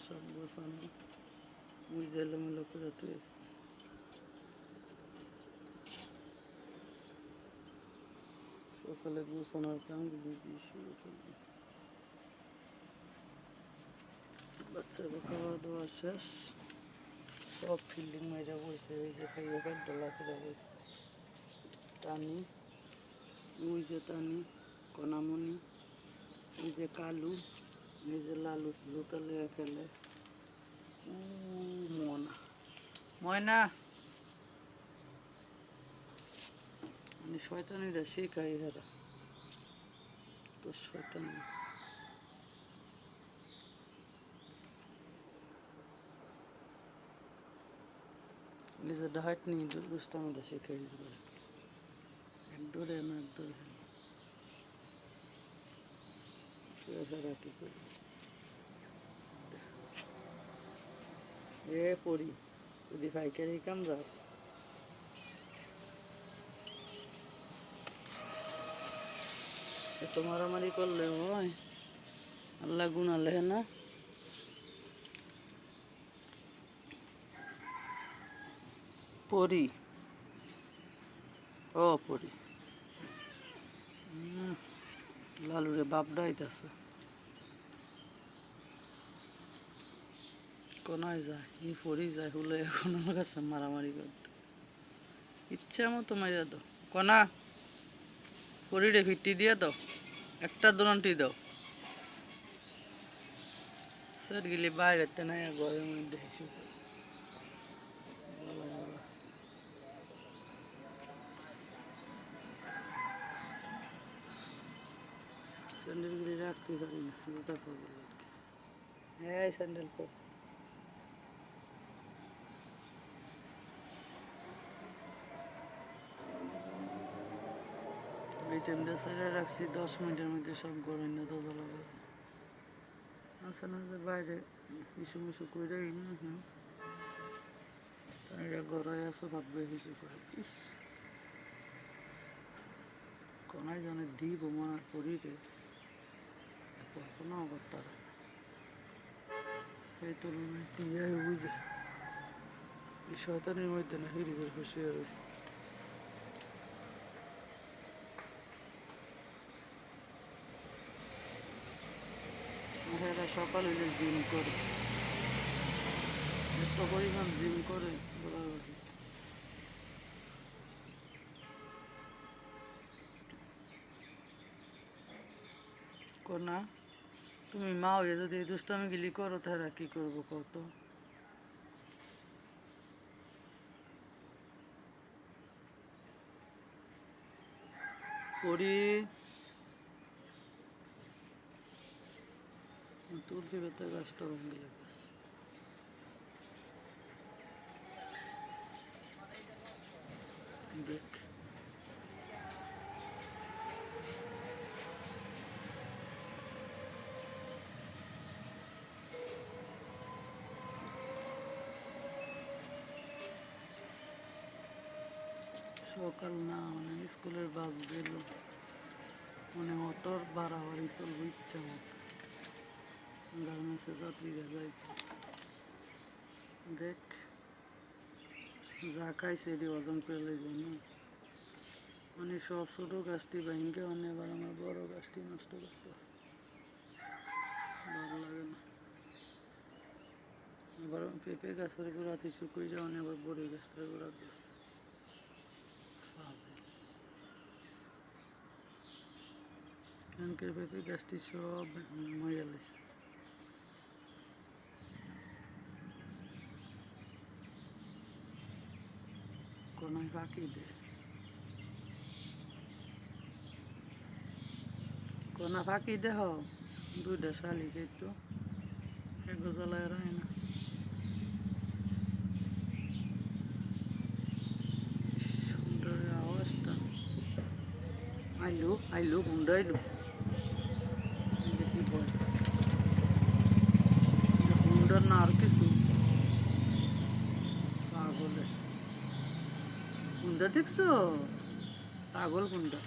সব গোছানো বুঝে এলোমেলো করে তুলেছে। সকালে গোছানোর কামগুলি দিয়ে শুরু করবো। বাচ্চাকে খাওয়া দাওয়া শেষ, সব ফিল্ডিং মেয়েরা বসে, ওই যে খাইয়ে ডলা করে বসে টানি, ওই যে টানি কনামণি, ওই যে কালু, ওই যে লালু জুতা লিয়ে খেলে, ময়না ময়না মানে শয়তানিরা শেখাই হেরা তো শয়তানি। নিজের ডাহাট নিয়ে দুষ্টামিটা শেখাই দিতে পারে, এক ধরে না এক ধরে হেরা কি করবে। এ পড়ি যদি ফাইকারি কাম যাস, এত মারামারি করলে হয়? আল্লাহ গুনালে না। পড়ি ও পড়ি লালুরে বাপ ডাইতেছে, কোনায় যায় ই পড়ি যায় হুলে এখন আমার কাছে মারামারি করতে ইচ্ছা মতো মাইরা দাও। কনা পরিরে ফিটি দিয়ে দাও, একটা দুরান্টি দাও। স্যার গেলে বাইরেতে নাই ঘরের মধ্যে স্যান্ডেলগুলি রাখতে পারি না, জুতা পরবো। হ্যাঁ স্যান্ডেল পর, এই টাইমটা সাইডে রাখছি, 10 মিনিটের মধ্যে সব গরম না তো ভালো করে আসে না যে বাইরে হিসু মিশু করে এটা গড়াই আছে ভাববে হিসু করে। ইস কোনায় জানে দিব মা করিবে কখনো করতে পারে এই তুলনায় টিয়াই বুঝে এই শয়তানের মধ্যে না ফিরিজের খুশি হয়ে রয়েছে। এরা সকাল হইলে জিম করে, এত পরিমাণ জিম করে বরাবরই। কোনা তুমি মা হয়ে যদি এই দুষ্টামি গিলি করো তারা কি করবো কত? পড়ি তুলসী পাতা গাছটা ভেঙে লেগেছে। দেখ সকাল না মানে স্কুলের বাস দিল, মানে অটোর বাড়াবাড়ি চলবো ইচ্ছা মতো, গার্মেন্টসের যাত্রীরা যাইছে। দেখ যা খাইছে এটি হজম করে লাগবে না, মানে সব ছোটো গাছটি ভাঙ্গে অনেক, আবার আমার বড় গাছটি নষ্ট করতেছে, ভালো লাগে না। আবার পেঁপে গাছের গোড়াতে শুকিয়ে যাওয়া, আবার বড়ি গাছটার গোড়া দিচ্ছে। এখানকার পেঁপে গাছটি সব মরে গেছে। কোনায় ফাঁকি দে, কোনা ফাঁকি দেহ, দুইটা শালিক একটু একটু জ্বালায় রায় না। সুন্দরের আওয়াজটা আইলু আইলু হুন্ডা আইলু, কি বল হুন্ডার না আর কিছু পাগলে হুন্ডা দেখছো, পাগল হুন্ডা।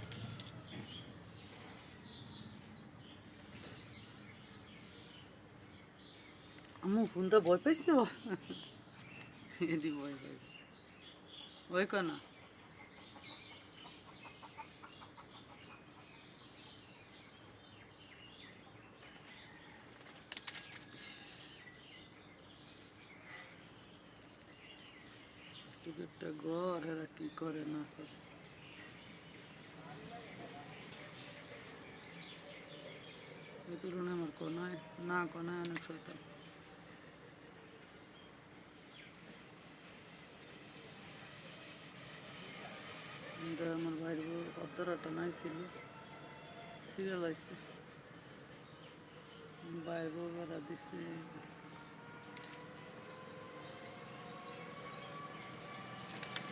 আম্মু ফোনটা ভয় পাইছ এদি ভয় পাই ওই কনা একটা ঘর এরা কি করে না করে এই তুলনায় আমার কনায় না কনায় অনেক শয়তান আমার ভাইয়ের বউ অর্ধরাটা নাই ছিল সিরিয়াল আইসে ভাইয়ের বউ বেড়া দিছে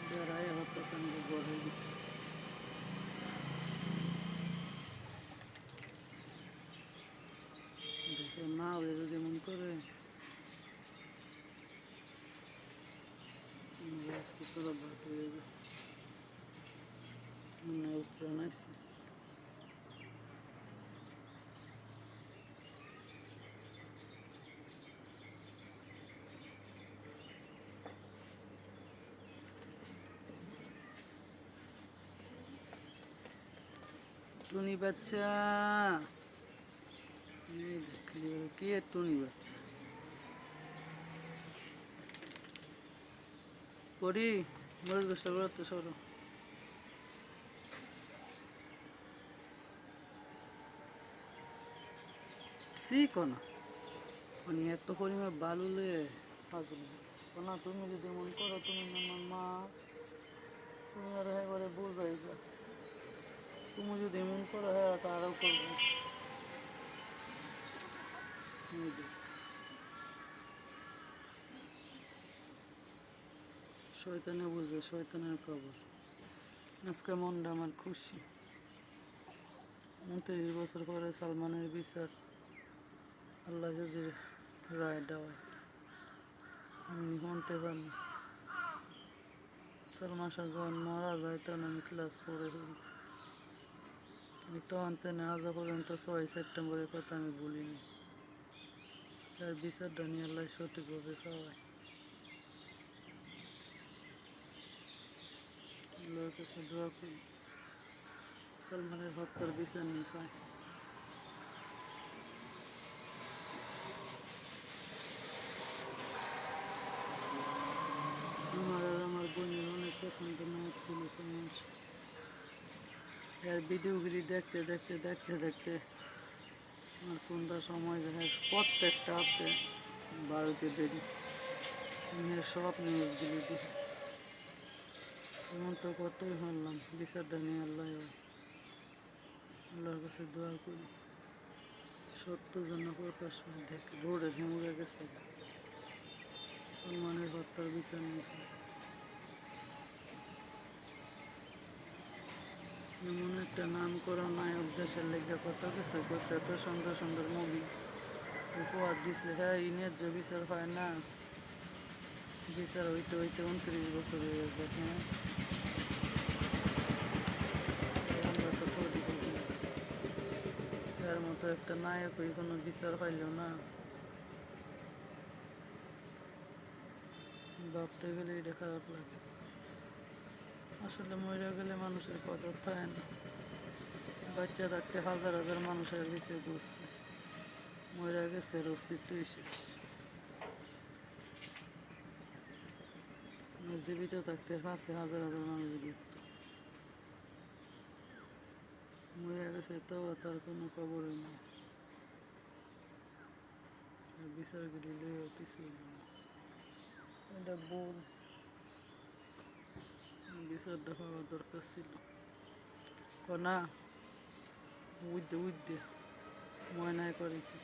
বেড়াই হতেছে আমি ঘরে দেখে মা হয়ে যদি মন করে আজকে পুরো ভাত হয়ে গেছে উপরে নাইছে টুনি বাচ্চা এই দেখলি কে টুনি বাচ্চা পড়ি মরজ গোসা করতে সরো সি কোনা মানে এত পরিমাণ বালুলে হাজুল কোনা তুমি যদি মন করো তুমি আমার মা তুমি আর একবারে বোঝাই যা তুমি যদি এমন করো হ্যাঁ তারাও করবে শয়তানে বুঝে শয়তানের খবর আজকে মনটা আমার খুশি 29 বছর পরে সালমানের বিচার আল্লাহ যদি রায় দেওয়ায় আমি শুনতে পারি সালমান শাহ যখন মারা যায় তখন আমি ক্লাস 4-এ পড়ি আমি তখন থেকে আজ পর্যন্ত 6 সেপ্টেম্বরের কথা আমি বলিনি তার বিচারটা নিয়ে আল্লাহ সঠিকভাবে খাওয়ায় আল্লাহর কাছে দোয়া করি সালমানের হত্যার বিচার নিয়ে পায় আমার আর আমার বোনের অনেক পছন্দ নায়ক ছিল সালমান শাহ এর ভিডিওগুলি দেখতে দেখতে দেখতে দেখতে আমার কোনটা সময় যায় প্রত্যেকটা আপে ভারতে দেরি সব নিউজগুলি দেখি এমন তো কতই হলাম বিচারটা নিয়ে আল্লাহর কাছে দোয়া করি সত্য জন্য প্রকাশ হয় দেখে রোডে ভেঙে গেছে সালমানের হত্যার বিচার নিয়েছে এমন একটা নাম করা নায়ক দেশের লেগে কত কিছু করছে এত সুন্দর সুন্দর মুভি উপহার দিচ্ছে হ্যাঁ ন্যায্য বিচার হয় না বিচার হইতে হইতে 29 বছর হয়ে গেছে হ্যাঁ আমরা তো করি এর মতো একটা নায়ক ওই কোনো বিচার পাইল না ভাবতে গেলে এটা খারাপ লাগে আসলে মরে গেলে মানুষের কদর থাকে না বাচ্চা থাকতে হাজার হাজার মানুষের বেঁচে বসছে মরে গেছে এর অস্তিত্বই শেষ জীবিত থাকতে পারছে হাজার হাজার মানুষ দেখত মরে গেছে তো তার কোনো খবরই নেই বিচারগুলি লইও কিছুই নেই এটা ভুল বিচারটা হওয়ার দরকার ছিল কনা উদ্দে ময়নায় করে কি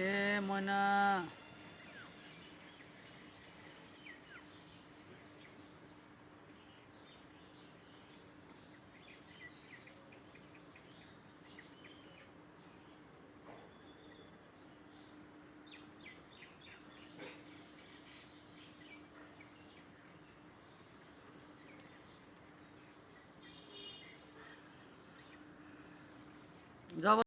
এ ময়না যাও